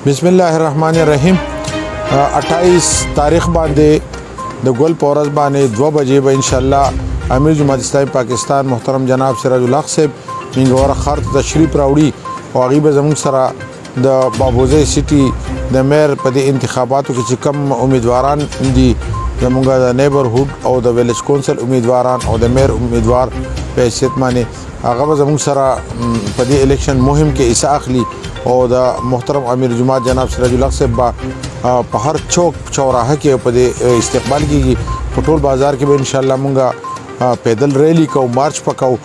بسم الله الرحمن الرحیم 28 تاریخ باندې د ګل پورز باندې 2 بجې به ان شاء الله امیر جماعت اسلامی پاکستان محترم جناب سراج الحق صاحب منګور خار تشریف راوړي او هغه به زموږ سره د بابوزي سټي د میر په د انتخاباتو کې کم امیدواران دي زموږ د نیبرهود او د ویلیج کونسل امیدواران او د میر امیدوار په حیثیت باندې هغه به زموږ سره په دې الیکشن مهم کې حصہ اخلي او د محترم امیر جماعت جناب سراج الحق صاحب په هر چوک چوراهه کې په دې استقبال کیږي په ټول بازار کې به ان شاء الله مونږه پیدل ریلی کو مارچ پکاو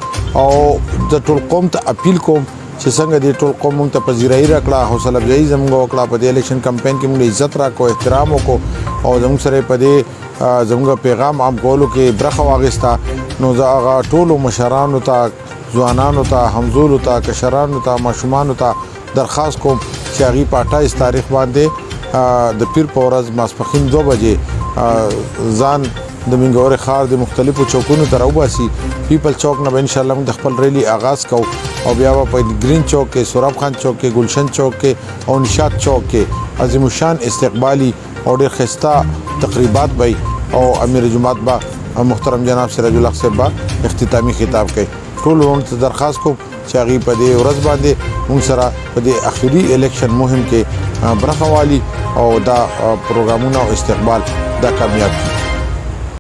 او د ټول قوم ته اپیل کوم چې څنګه د ټول قوم مونږ ته پذیرای راکړه حوصله افزایی زموږ وکړه په دې الیکشن کمپاین کې مونږ عزت راکو احترام وکړو او زموږ سره په دې زموږ پیغام عام کولو کې برخه واغستا نو زه ټول مشرانو ته ځوانانو ته همزولو ته کشرانو ته ماشومانو ته درخواست کوم چې هغه په 28 تاریخ باندې د پیر پورز ماسپخین 2 بجې ځان د منګور خار د مختلفو چوکونو ته راوباسي پیپل چوک نه ان شاء الله د خپل ریلی آغاز کو او بیا په گرین چوک کې سوراب خان چوک کې گلشن چوک کې او نشاط چوک کې عظیم الشان استقبالی او ډېر خسته تقریبات وي او امیر جماعت با محترم جناب سراج الحق صاحب اختتامی خطاب کوي ټول ورته درخواست کوم چې هغه په دې ورځ باندې موږ سره په دې اخیری الیکشن مهم کې برخه والی او دا پروګرامونه او استقبال دا کامیاب